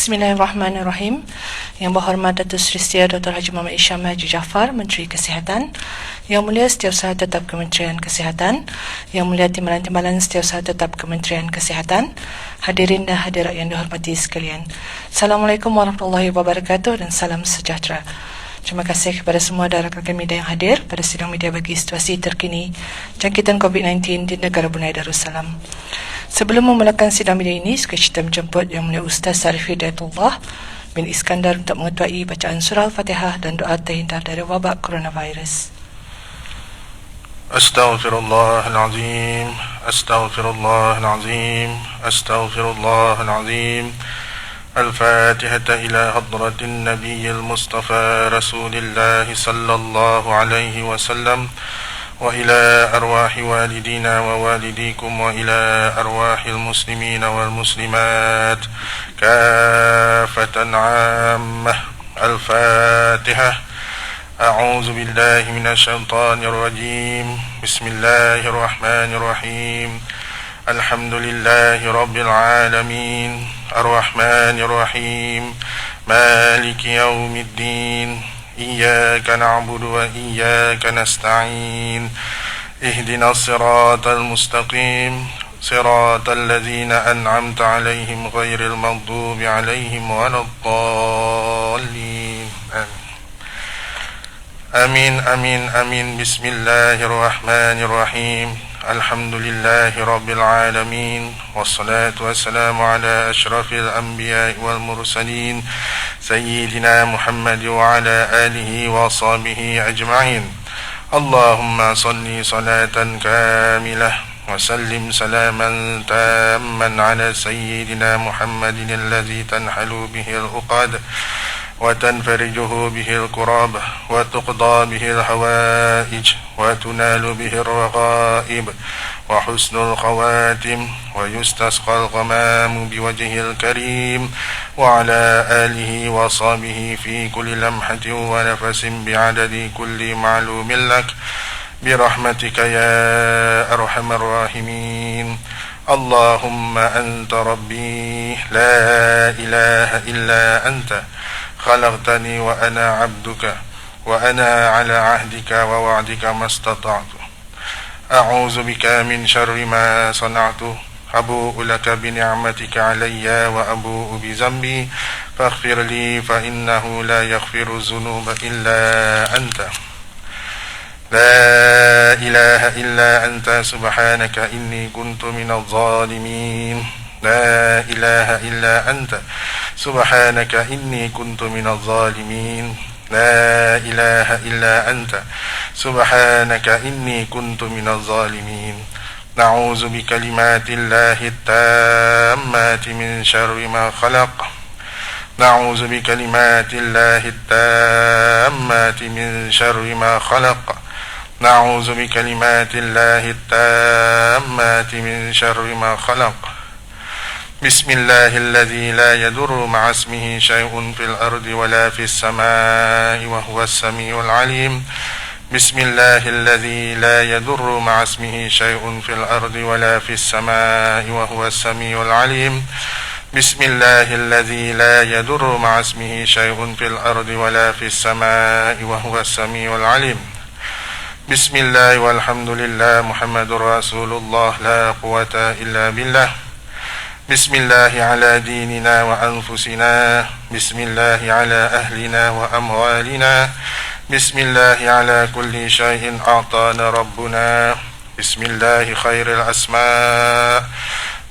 Bismillahirrahmanirrahim. Yang berhormat Datuk Seri Setia Dr. Haji Muhammad Isham Haji Jaafar, Menteri Kesihatan. Yang mulia Setiausaha Tetap Kementerian Kesihatan. Yang mulia Timbalan-Timbalan Setiausaha Tetap Kementerian Kesihatan. Hadirin dan hadirat yang dihormati sekalian. Assalamualaikum warahmatullahi wabarakatuh dan salam sejahtera. Terima kasih kepada semua rakan-rakan media yang hadir pada sidang media bagi situasi terkini jangkitan COVID-19 di negara Brunei Darussalam. Sebelum memulakan sidang media ini, sekali kita menjemput Yang Mulia Ustaz Sarif Hidayatullah bin Iskandar untuk mengetuai bacaan surah Al-Fatihah dan doa terhindar dari wabak coronavirus. Astaghfirullahalazim, astaghfirullahalazim, astaghfirullahalazim. Al-Fatihah ila hadratin Nabiyil Mustafa Rasulillah sallallahu alaihi wasallam. وإلى أرواح والدينا ووالديكم وإلى أرواح المسلمين والمسلمات كافة عامة. الفاتحة. أعوذ بالله من الشيطان الرجيم. بسم الله الرحمن الرحيم. الحمد لله رب العالمين الرحمن الرحيم مالك يوم الدين إياك نعبد وإياك نستعين اهدنا الصراط المستقيم صراط الذين أنعمت عليهم غير المغضوب عليهم ولا الضالين آمين آمين آمين. بسم الله الرحمن الرحيم. الحمد لله رب العالمين والصلاة والسلام على أشرف الأنبياء والمرسلين سيدنا محمد وعلى آله وصحبه أجمعين. اللهم صل صلاة كاملة وسلم سلاما تاما على سيدنا محمد الذي تنحل به العقد وتنفرجه به الكراب وتقضى به الحوائج وتنال به الرغائب وحسن الخواتم ويستسقى الغمام بوجهه الكريم وعلى آله وصحبه في كل لمحة ونفس بعدد كل معلوم لك برحمتك يا أرحم الراحمين. اللهم أنت ربي لا إله إلا أنت خلقتني وأنا عبدك وأنا على عهدك ووعدك ما استطعت. أعوذ بك من شر ما صنعت. أبوء لك بنعمتك علي وأبوء بذنبي فاغفر لي فإنه لا يغفر الذنوب إلا أنت. لا إله إلا أنت سبحانك إني كنت من الظالمين. لا إله إلا أنت سبحانك إني كنت من الظالمين. لا إله إلا أنت سبحانك إني كنت من الظالمين. نعوذ بكلمات الله التامات من شر ما خلق. نعوذ بكلمات الله التامات من شر ما خلق. نعوذ بكلمات الله التامات من شر ما خلق. بسم الله الذي لا يضر مع اسمه شيء في الأرض ولا في السماء وهو السميع العليم. بسم الله الذي لا يضر مع اسمه شيء في الأرض ولا في السماء وهو السميع العليم. بسم الله الذي لا يضر مع اسمه شيء في الأرض ولا في السماء وهو السميع العليم. بسم الله والحمد لله محمد رسول الله لا قوة إلا بالله. بسم الله على ديننا وأنفسنا. بسم الله على أهلنا وأموالنا. بسم الله على كل شيء أعطانا ربنا. بسم الله خير الأسماء.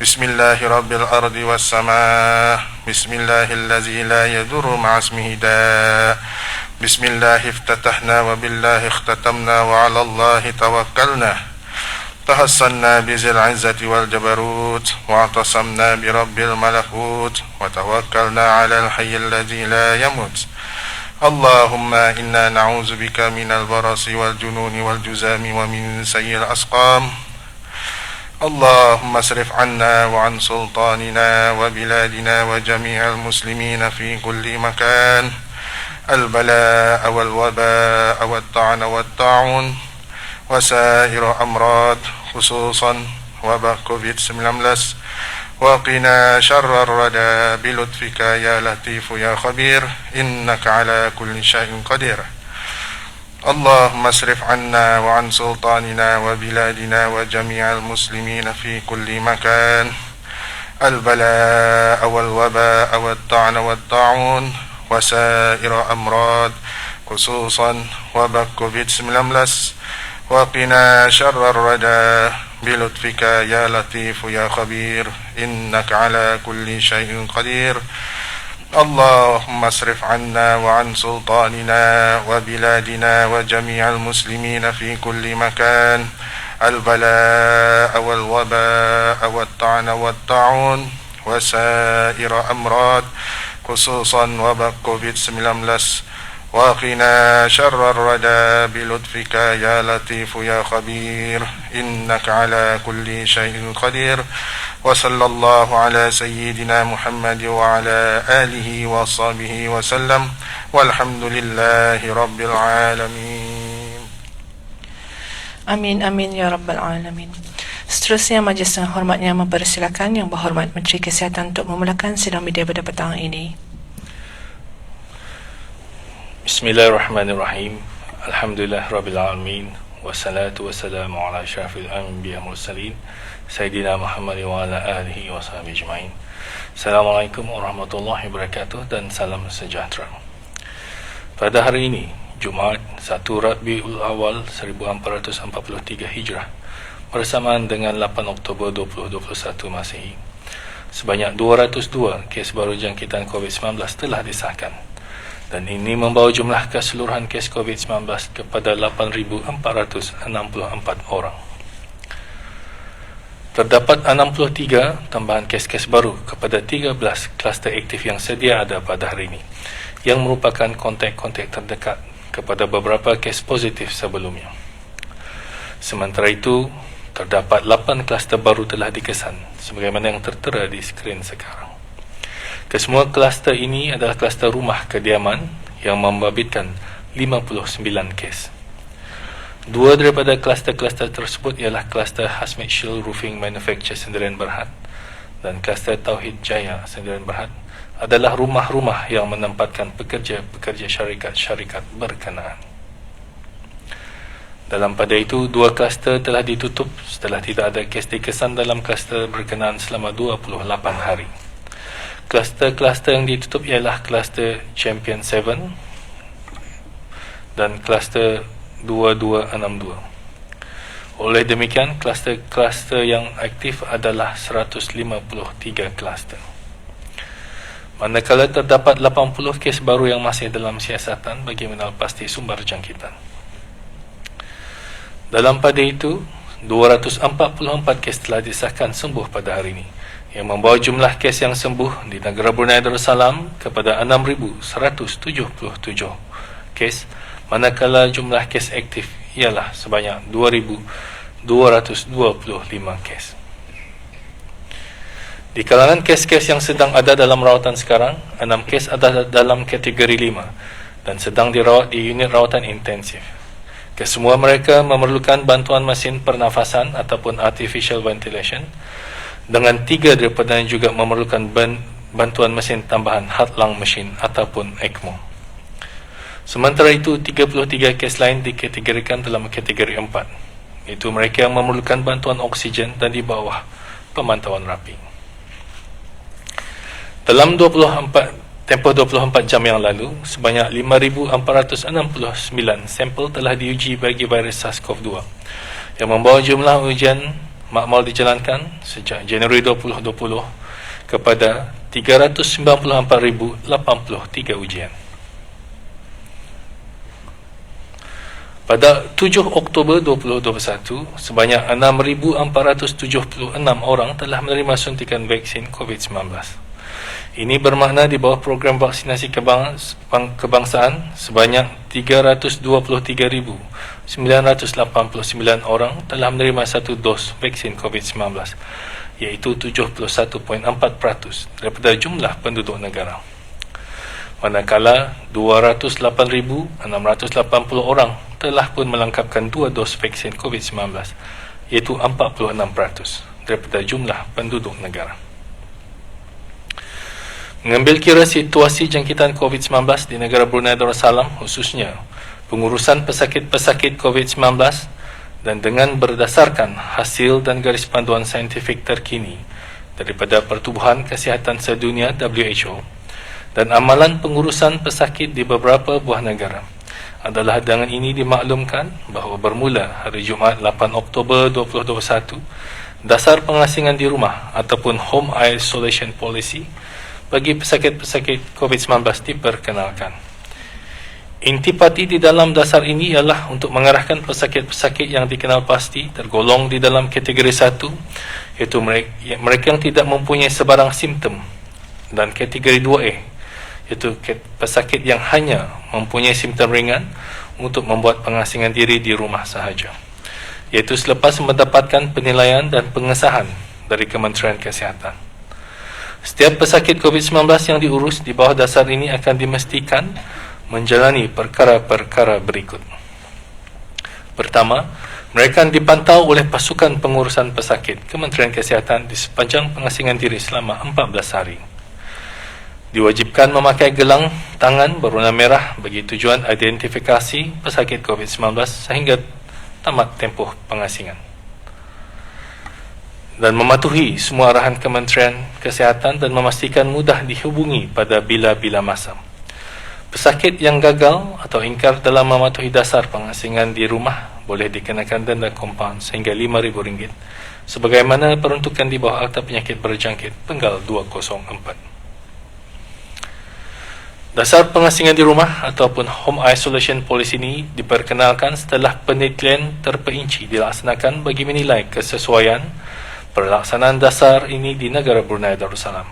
بسم الله رب الأرض والسماء. بسم الله الذي لا يضر مع اسمه داء. بسم الله افتتحنا وبالله اختتمنا وعلى الله توكلنا. تحصنا بذي العزة والجبروت واعتصمنا برب الملكوت وتوكلنا على الحي الذي لا يموت. اللهم إنا نعوذ بك من البرص والجنون والجزام ومن سيء الأسقام. اللهم اصرف عنا وعن سلطاننا وبلادنا وجميع المسلمين في كل مكان البلاء والوباء والطعن والطاعون وسائر أمراض خصوصا وباء كوفيد-19 وقنا شر الردى بلطفك يا لطيف يا خبير إنك على كل شيء قدير اللهم اصرف عنا وعن سلطاننا وبلادنا وجميع المسلمين في كل مكان البلاء والوباء والطعن والطاعون وسائر أمراض خصوصا وبا COVID-19 وقنا شر الردى بلطفك يا لطيف يا خبير إنك على كل شيء قدير اللهم اصرف عنا وعن سلطاننا وبلادنا وجميع المسلمين في كل مكان البلاء والوباء والطعن والطاعون وسائر أمراض خصوصا وبا COVID-19 وقنا شر الردى بلطفك يا لطيف يا خبير إنك على كل شيء قدير وصلى الله على سيدنا محمد وعلى آله وصحبه وسلم والحمد لله رب العالمين. Amin, amin, ya Rabbal Alamin. Seterusnya, Majlis yang hormatnya mempersilakan Yang Berhormat Menteri Kesihatan untuk memulakan sidang media pada petang ini. Bismillahirrahmanirrahim. Alhamdulillah Rabbil Alamin. Wassalatu wassalamu ala syarafil anbiya mursalin Sayyidina Muhammad wa ala alihi wa sahbihi ajma'in. Assalamualaikum warahmatullahi wabarakatuh dan salam sejahtera. Pada hari ini, Jumaat 1 Rabiul Awal 1443 Hijrah bersamaan dengan 8 Oktober 2021 Masehi, sebanyak 202 kes baru jangkitan COVID-19 telah disahkan, dan ini membawa jumlah keseluruhan kes COVID-19 kepada 8,464 orang. Terdapat 63 tambahan kes-kes baru kepada 13 kluster aktif yang sedia ada pada hari ini, yang merupakan kontak-kontak terdekat kepada beberapa kes positif sebelumnya. Sementara itu, terdapat 8 kluster baru telah dikesan, sebagaimana yang tertera di skrin sekarang. Kesemua kluster ini adalah kluster rumah kediaman yang membabitkan 59 kes. Dua daripada kluster-kluster tersebut ialah kluster Hazmat Shield Roofing Manufacture Sendirian Berhad dan kluster Tauhid Jaya Sendirian Berhad adalah rumah-rumah yang menempatkan pekerja-pekerja syarikat-syarikat berkenaan. Dalam pada itu, dua kluster telah ditutup setelah tidak ada kes dikesan dalam kluster berkenaan selama 28 hari. Kluster-kluster yang ditutup ialah kluster Champion 7 dan kluster 2262. Oleh demikian, kluster-kluster yang aktif adalah 153 kluster. Manakala terdapat 80 kes baru yang masih dalam siasatan bagi mengenal pasti sumber jangkitan. Dalam pada itu, 244 kes telah disahkan sembuh pada hari ini, yang membawa jumlah kes yang sembuh di negara Brunei Darussalam kepada 6,177 kes, manakala jumlah kes aktif ialah sebanyak 2,225 kes. Di kalangan kes-kes yang sedang ada dalam rawatan sekarang, 6 kes ada dalam kategori 5 dan sedang dirawat di unit rawatan intensif. Kesemua mereka memerlukan bantuan mesin pernafasan ataupun artificial ventilation, dengan 3 daripadanya juga memerlukan bantuan mesin tambahan heart lung machine ataupun ECMO. Sementara itu, 33 kes lain dikategorikan dalam kategori 4, iaitu mereka yang memerlukan bantuan oksigen dan di bawah pemantauan rapi. Dalam tempoh 24 jam yang lalu, sebanyak 5,469 sampel telah diuji bagi virus SARS-CoV-2, yang membawa jumlah ujian makmal dijalankan sejak Januari 2020 kepada 394,083 ujian. Pada 7 Oktober 2021, sebanyak 6,476 orang telah menerima suntikan vaksin COVID-19. Ini bermakna di bawah program vaksinasi kebangsaan, sebanyak 323,989 orang telah menerima satu dos vaksin COVID-19, iaitu 71.4% daripada jumlah penduduk negara. Manakala 208,680 orang telah pun melengkapkan 2 dos vaksin COVID-19, iaitu 46% daripada jumlah penduduk negara. Mengambil kira situasi jangkitan COVID-19 di negara Brunei Darussalam, khususnya pengurusan pesakit-pesakit COVID-19, dan dengan berdasarkan hasil dan garis panduan saintifik terkini daripada Pertubuhan Kesihatan Sedunia WHO dan amalan pengurusan pesakit di beberapa buah negara, adalah dengan ini dimaklumkan bahawa bermula hari Jumaat 8 Oktober 2021, dasar pengasingan di rumah ataupun Home Isolation Policy bagi pesakit-pesakit COVID-19 diperkenalkan. Intipati di dalam dasar ini ialah untuk mengarahkan pesakit-pesakit yang dikenal pasti tergolong di dalam kategori 1, iaitu mereka yang tidak mempunyai sebarang simptom, dan kategori 2A, iaitu pesakit yang hanya mempunyai simptom ringan, untuk membuat pengasingan diri di rumah sahaja, iaitu selepas mendapatkan penilaian dan pengesahan dari Kementerian Kesihatan. Setiap pesakit COVID-19 yang diurus di bawah dasar ini akan dimestikan menjalani perkara-perkara berikut. Pertama, mereka akan dipantau oleh pasukan pengurusan pesakit Kementerian Kesihatan di sepanjang pengasingan diri selama 14 hari. Diwajibkan memakai gelang tangan berwarna merah bagi tujuan identifikasi pesakit COVID-19 sehingga tamat tempoh pengasingan. Dan mematuhi semua arahan Kementerian Kesihatan dan memastikan mudah dihubungi pada bila-bila masa. Pesakit yang gagal atau ingkar dalam mematuhi dasar pengasingan di rumah boleh dikenakan denda kompaun sehingga RM5,000, sebagaimana peruntukan di bawah Akta Penyakit Berjangkit Penggal 204. Dasar pengasingan di rumah ataupun Home Isolation Policy ini diperkenalkan setelah penelitian terperinci dilaksanakan bagi menilai kesesuaian pelaksanaan dasar ini di negara Brunei Darussalam.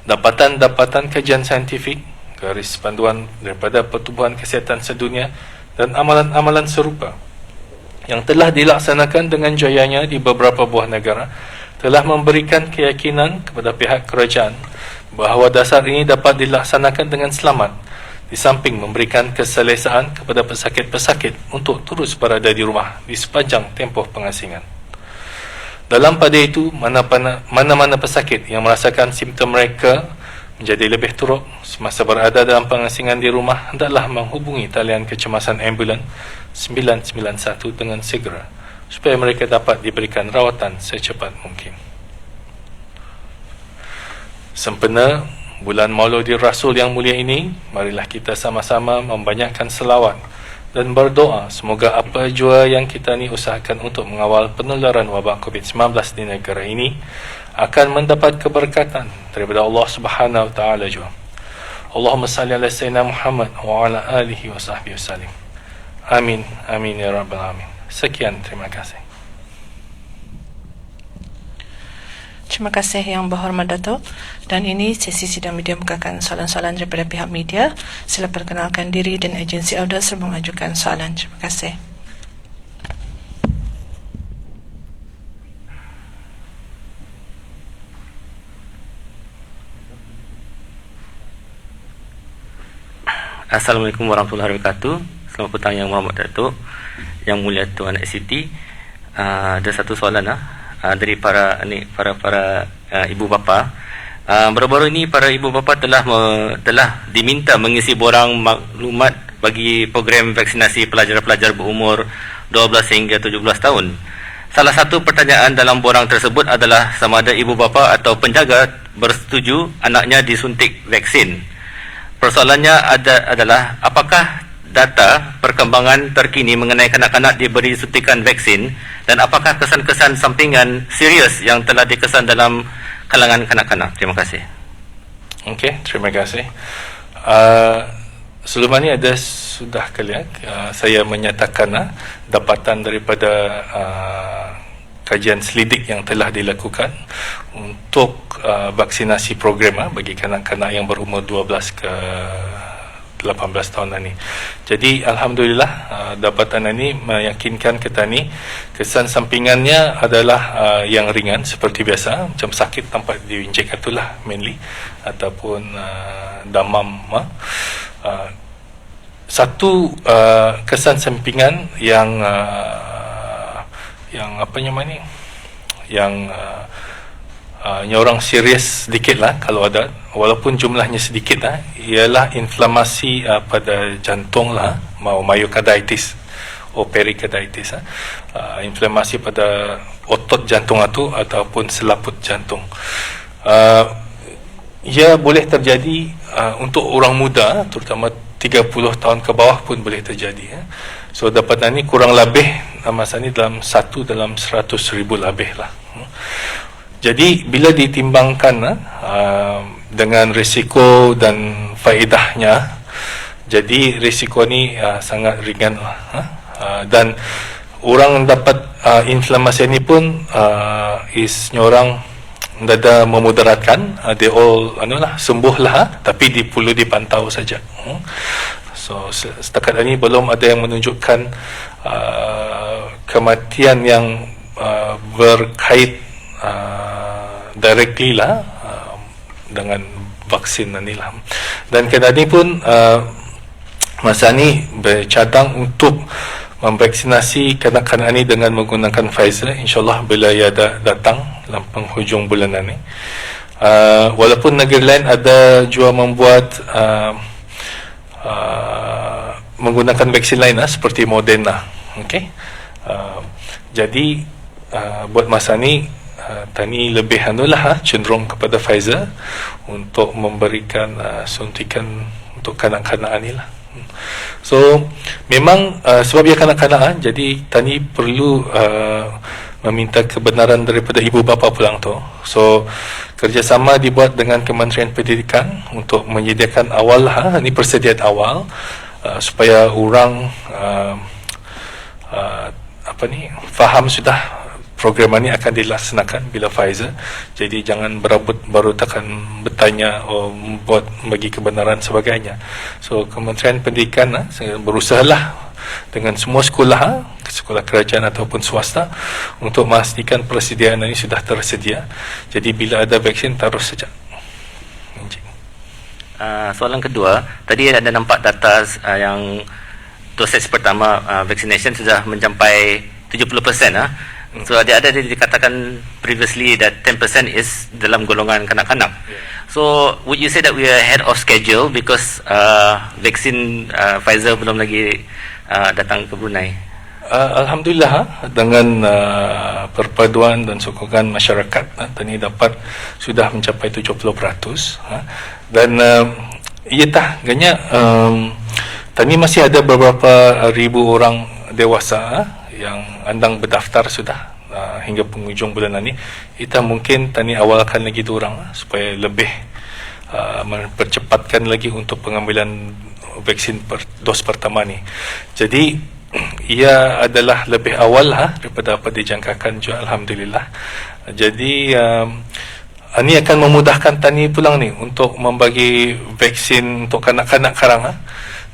Dapatan-dapatan kajian saintifik, garis panduan daripada Pertubuhan Kesihatan Sedunia dan amalan-amalan serupa yang telah dilaksanakan dengan jayanya di beberapa buah negara telah memberikan keyakinan kepada pihak kerajaan bahawa dasar ini dapat dilaksanakan dengan selamat, di samping memberikan keselesaan kepada pesakit-pesakit untuk terus berada di rumah di sepanjang tempoh pengasingan. Dalam pada itu, mana-mana pesakit yang merasakan simptom mereka menjadi lebih teruk semasa berada dalam pengasingan di rumah hendaklah menghubungi talian kecemasan ambulan 991 dengan segera supaya mereka dapat diberikan rawatan secepat mungkin. Sempena bulan Mauludi Rasul yang mulia ini, marilah kita sama-sama membanyakkan selawat dan berdoa semoga apa jua yang kita ni usahakan untuk mengawal penularan wabak COVID-19 di negara ini akan mendapat keberkatan daripada Allah Subhanahu wa taala jua. Allahumma salli ala sayyidina Muhammad wa ala alihi wa sahbihi wasallim. Amin, amin ya rabbal alamin. Sekian, terima kasih. Terima kasih Yang Berhormat Datuk. Dan ini sesi sidang media bukakan soalan-soalan daripada pihak media. Sila perkenalkan diri dan agensi Auda serta mengajukan soalan. Terima kasih. Assalamualaikum warahmatullahi wabarakatuh. Selamat petang Yang Berhormat Datuk, Yang Mulia Tuan SCT. Ada satu soalan dari para ibu bapa. Baru-baru ini para ibu bapa telah diminta mengisi borang maklumat bagi program vaksinasi pelajar-pelajar berumur 12 hingga 17 tahun. Salah satu pertanyaan dalam borang tersebut adalah sama ada ibu bapa atau penjaga bersetuju anaknya disuntik vaksin. Persoalannya adalah apakah data perkembangan terkini mengenai kanak-kanak diberi suntikan vaksin dan apakah kesan-kesan sampingan serius yang telah dikesan dalam kalangan kanak-kanak. Terima kasih. Okey, terima kasih. Sebelum ini sudah kalian saya menyatakan dapatan daripada kajian selidik yang telah dilakukan untuk vaksinasi program bagi kanak-kanak yang berumur 12 ke 18 tahun ini. Jadi alhamdulillah dapatan ini meyakinkan kita ni kesan sampingannya adalah yang ringan seperti biasa, macam sakit tanpa diinjek itulah mainly, ataupun demam. Satu kesan sampingan yang apa nama ni, yang orang serius sedikit lah kalau ada, walaupun jumlahnya sedikit lah, ialah inflamasi pada jantung lah, myocarditis atau pericarditis, inflamasi pada otot jantung itu ataupun selaput jantung. Ia boleh terjadi untuk orang muda, terutama 30 tahun ke bawah pun boleh terjadi. So dapat ni kurang lebih masa ni dalam 1 dalam 100,000 lebih lah. Jadi bila ditimbangkan dengan risiko dan faedahnya, jadi risiko ni sangat ringan lah. Dan orang dapat inflamasi ni pun orang tidak memudaratkan, they all sembuh lah, tapi perlu dipantau saja. So setakat ini belum ada yang menunjukkan kematian yang berkait directly lah dengan vaksin ni lah. Dan kena ni pun masa ni bercadang untuk memvaksinasi kanak-kanak ni dengan menggunakan Pfizer, insyaAllah bila ia datang dalam penghujung bulan ni. Walaupun negeri lain ada juga membuat menggunakan vaksin lain seperti Moderna. Okay? Jadi buat masa ni tani lebih cenderung kepada Pfizer untuk memberikan suntikan untuk kanak-kanak ni lah. So memang sebab ia kanak-kanak, jadi tani perlu meminta kebenaran daripada ibu bapa pulang tu. So kerjasama dibuat dengan Kementerian Pendidikan untuk menyediakan awal ini persediaan awal supaya orang faham sudah program ini akan dilaksanakan bila Pfizer. Jadi jangan berabut baru takkan bertanya buat bagi kebenaran sebagainya. So Kementerian Pendidikan berusahalah dengan semua sekolah, sekolah kerajaan ataupun swasta, untuk memastikan persediaan ini sudah tersedia. Jadi bila ada vaksin terus saja. Soalan kedua, tadi ada nampak data yang dosis pertama vaccination sudah mencapai 70%. So ada dikatakan previously that 10% is dalam golongan kanak-kanak. So would you say that we are ahead of schedule because vaksin Pfizer belum lagi datang ke Brunei? Alhamdulillah, dengan perpaduan dan sokongan masyarakat, tani dapat sudah mencapai 70%. Dan agaknya tani masih ada beberapa ribu orang dewasa yang andang berdaftar sudah hingga penghujung bulan ini. Kita mungkin tani awalkan lagi tu orang supaya lebih mempercepatkan lagi untuk pengambilan vaksin dos pertama ni. Jadi ia adalah lebih awal daripada apa dijangkakan juga, alhamdulillah. Jadi ini akan memudahkan tani pulang ni untuk membagi vaksin untuk kanak-kanak sekarang.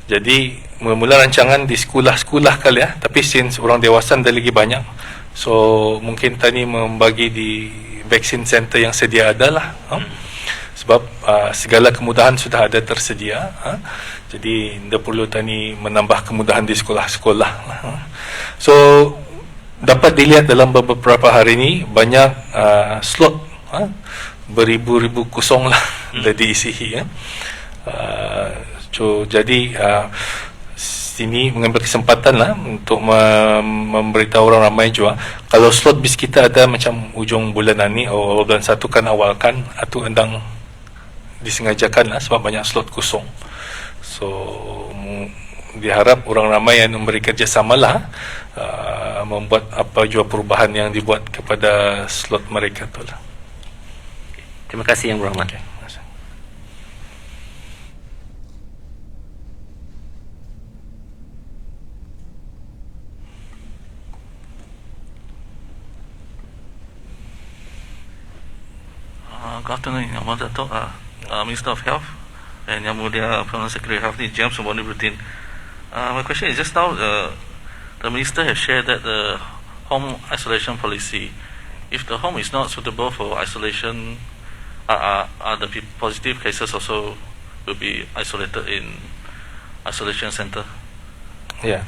Jadi mula rancangan di sekolah-sekolah kali tapi since orang dewasa dah lagi banyak, so mungkin tani membagi di vaksin center yang sedia ada lah. Sebab segala kemudahan sudah ada tersedia. Jadi tidak perlu tani menambah kemudahan di sekolah-sekolah. So dapat dilihat dalam beberapa hari ini banyak slot beribu-ribu kosong lah dah diisi. So jadi sini mengambil kesempatan lah untuk memberitahu orang ramai juga, kalau slot bis kita ada macam ujung bulan ni atau bulan 1 kan awalkan atau endang disengajakan lah sebab banyak slot kosong. So diharap orang ramai yang memberi kerjasama lah membuat apa juga perubahan yang dibuat kepada slot mereka tu lah. Terima kasih Yang Berhormat. Okay. Good afternoon, Yang Mulia Datuk, Minister of Health, and Yang Mulia Permanent Secretary of Health, James Boniruddin. My question is, just now the Minister has shared that the home isolation policy, if the home is not suitable for isolation, are the positive cases also will be isolated in isolation center? Ya,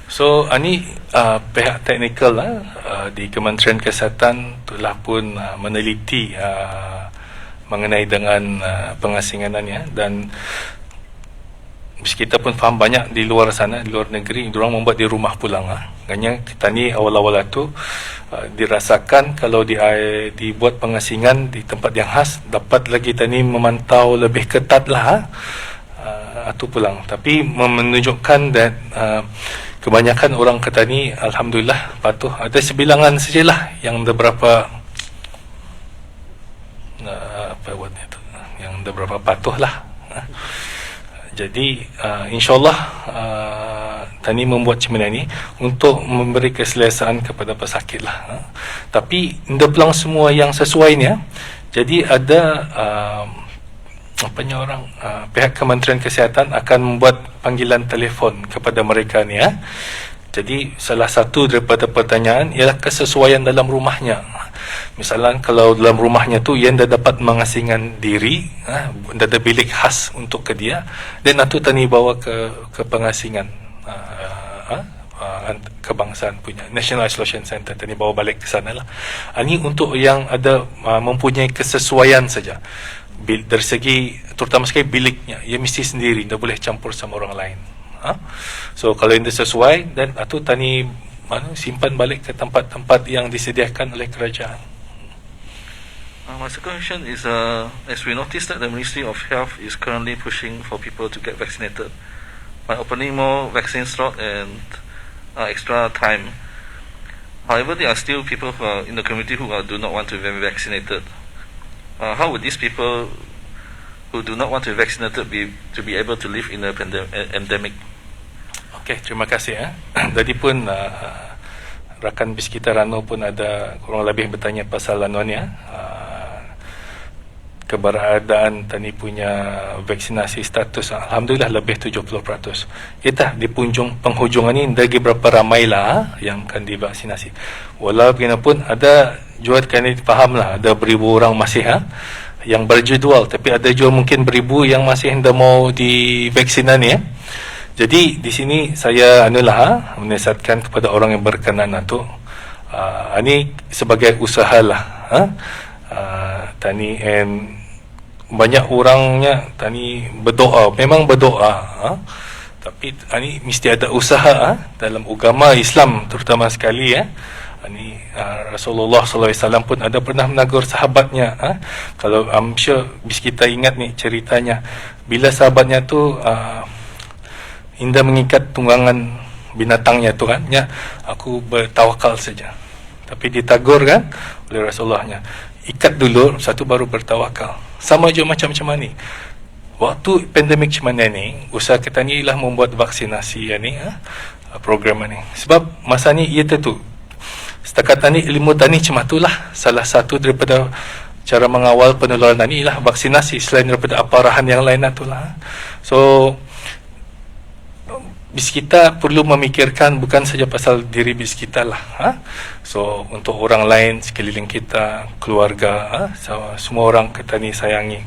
so ini pihak teknikal di Kementerian Kesihatan telah pun meneliti mengenai dengan pengasinganannya, dan kita pun faham banyak di luar sana, di luar negeri, diorang membuat di rumah pulang. Maknanya kita ni awal-awal itu dirasakan kalau dibuat pengasingan di tempat yang khas, dapat lagi kita ni memantau lebih ketat lah atau pulang. Tapi menunjukkan dan kebanyakan orang kata ni alhamdulillah patuh. Ada sebilangan sajalah yang ada berapa yang ada berapa patuh lah. Jadi insyaAllah Tani membuat macam ni untuk memberi keselesaan kepada pesakit lah. Tapi tidak pulang semua yang sesuainya. Jadi ada pihak Kementerian Kesihatan akan membuat panggilan telefon kepada mereka ni. Jadi salah satu daripada pertanyaan ialah kesesuaian dalam rumahnya. Misalnya kalau dalam rumahnya tu yang dah dapat mengasingkan diri, dah ada bilik khas untuk ke dia, dan itu Tani bawa ke pengasingan kebangsaan punya National Isolation Center, Tani bawa balik ke sana lah. Ini untuk yang ada mempunyai kesesuaian saja. Dari segi terutama sekali biliknya, ia mesti sendiri, tak boleh campur sama orang lain. So kalau ini sesuai, dan itu Tani simpan balik ke tempat-tempat yang disediakan oleh kerajaan. My second question is, as we noticed that the Ministry of Health is currently pushing for people to get vaccinated by opening more vaccine slot and extra time. However, there are still people who are in the community who do not want to be vaccinated. How would these people who do not want to be vaccinated to be able to live in a endemic? Okey, terima kasih. Tadi pun rakan bis kita Rano pun ada kurang lebih bertanya pasal anuannya, keberadaan Tani punya vaksinasi status. Alhamdulillah lebih 70%. Kita di penghujung ini lagi berapa ramai lah yang akan divaksinasi. Walau bagaimanapun ada juga kami faham lah, ada beribu orang masih yang berjadual, tapi ada juga mungkin beribu yang masih hendak mau divaksinasi ni. Jadi di sini saya menasihatkan kepada orang yang berkenan itu, ini sebagai usaha lah. Tani and banyak orangnya Tani berdoa, memang berdoa, tapi ini mesti ada usaha dalam agama Islam terutama sekali. Ini Rasulullah SAW pun ada pernah menegur sahabatnya. Kalau I'm sure bis kita ingat ni ceritanya, bila sahabatnya tu hendak mengikat tunggangan binatangnya tu aku bertawakal saja. Tapi ditagur oleh Rasulullahnya, ikat dulu satu baru bertawakal. Sama je macam ni. Waktu pandemik macam mana ni, usaha kita ni ialah membuat vaksinasi program ni. Sebab masa ni ia tentu setakat ni ilmu tani macam itulah salah satu daripada cara mengawal penularan ni ialah vaksinasi, selain daripada arahan yang lain itulah. So bis kita perlu memikirkan bukan saja pasal diri bis kita lah. So untuk orang lain sekeliling kita, keluarga, semua orang kita ni sayangi.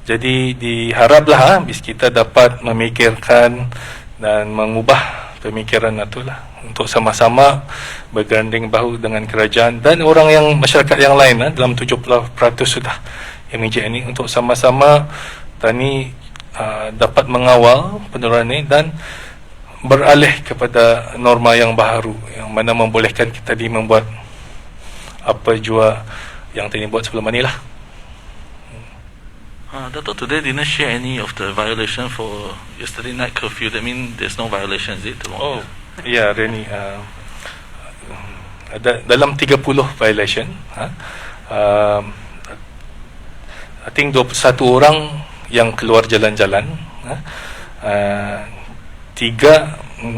Jadi diharaplah bis kita dapat memikirkan dan mengubah pemikiran itulah untuk sama-sama berganding bahu dengan kerajaan dan orang yang masyarakat yang lain dalam 70% sudah yang meja ini untuk sama-sama Tani dapat mengawal penularan ini dan beralih kepada norma yang baru yang mana membolehkan kita membuat apa jua yang Tani buat sebelum ini lah. Dato' today didn't share any of the violation for yesterday night curfew. That means there's no violation, is it? Oh, ya, Reni. Ada dalam 30 violation. I think 21 orang yang keluar jalan-jalan. 3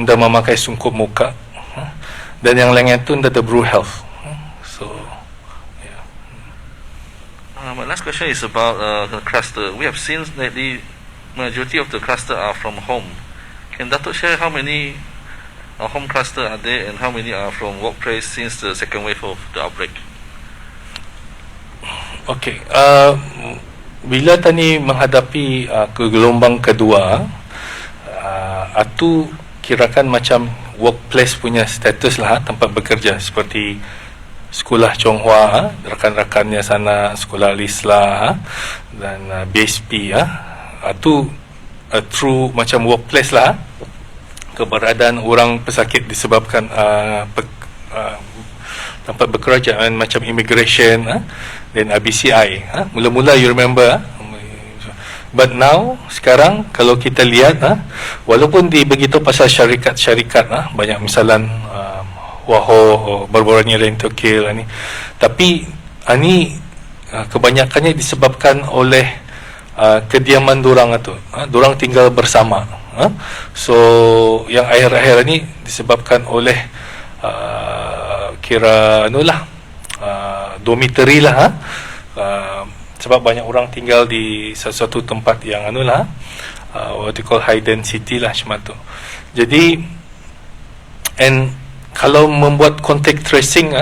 dah memakai sungkup muka, dan yang lainnya tu dah ada brew health. So yeah. My last question is about the cluster. We have seen that the majority of the cluster are from home. Can Dato' share how many home cluster are there and how many are from workplace since the second wave of the outbreak? Okay, bila Tani menghadapi gelombang kedua, itu kirakan macam workplace punya status lah, tempat bekerja seperti Sekolah Chonghua, rakan-rakannya sana, Sekolah Lisla dan BSP itu true macam workplace lah. Keberadaan orang pesakit disebabkan tempat bekerjaan macam immigration dan BCI. Mula-mula you remember, but now sekarang kalau kita lihat walaupun begitu pasal syarikat-syarikat banyak misalan Waho baru-barunya Rent to Kill ni, tapi ni kebanyakannya disebabkan oleh kediaman dorang tu. Dorang tinggal bersama. So yang akhir-akhir ni disebabkan oleh kira dormitory lah. Sebab banyak orang tinggal di sesuatu tempat yang what you call high density lah macam tu. Jadi kalau membuat contact tracing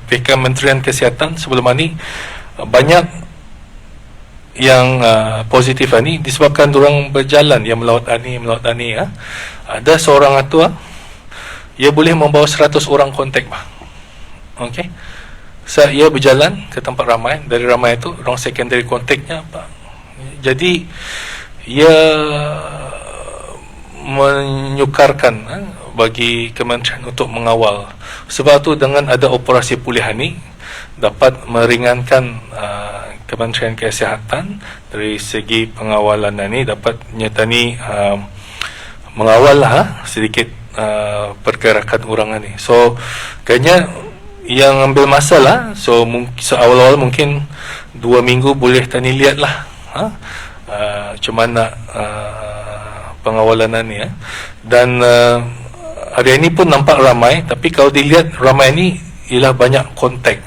pihak Kementerian Kesihatan sebelum ni banyak yang positif ni disebabkan diorang berjalan, yang melawat ani ada seorang tu ia boleh membawa 100 orang kontak okey. Ia berjalan ke tempat ramai, dari ramai itu orang secondary kontaknya jadi ia menyukarkan bagi kementerian untuk mengawal. Sebab tu dengan ada operasi pulihan ni dapat meringankan Kementerian Kesihatan dari segi pengawalan ni, dapat nyatani mengawal sedikit pergerakan orang ni. So kayaknya yang ambil masa so awal-awal mungkin 2 minggu boleh tani lihat lah macam mana pengawalan ni dan hari ini pun nampak ramai, tapi kalau dilihat ramai ni ialah banyak kontak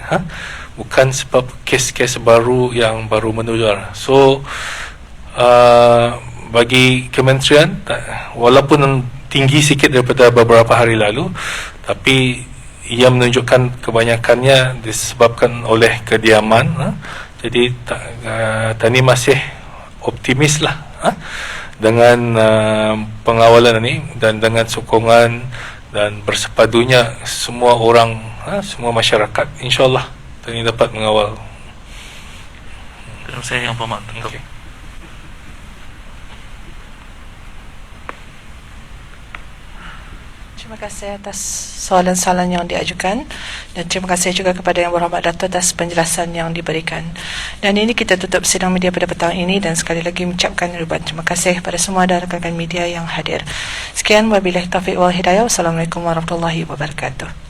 bukan sebab kes-kes baru yang baru menular. So bagi kementerian walaupun tinggi sikit daripada beberapa hari lalu, tapi ia menunjukkan kebanyakannya disebabkan oleh kediaman. Jadi Tani masih optimis lah dengan pengawalan ini dan dengan sokongan dan bersepadunya semua orang, semua masyarakat, insyaAllah Tani dapat mengawal. Terima kasih Yang Berhormat. Okay. Terima kasih atas soalan-soalan yang diajukan dan terima kasih juga kepada Yang Berhormat Dato' atas penjelasan yang diberikan. Dan ini kita tutup sidang media pada petang ini dan sekali lagi mengucapkan ribuan terima kasih kepada semua dan rakan-rakan media yang hadir. Sekian, wabillahi taufiq wal hidayah. Wassalamualaikum warahmatullahi wabarakatuh.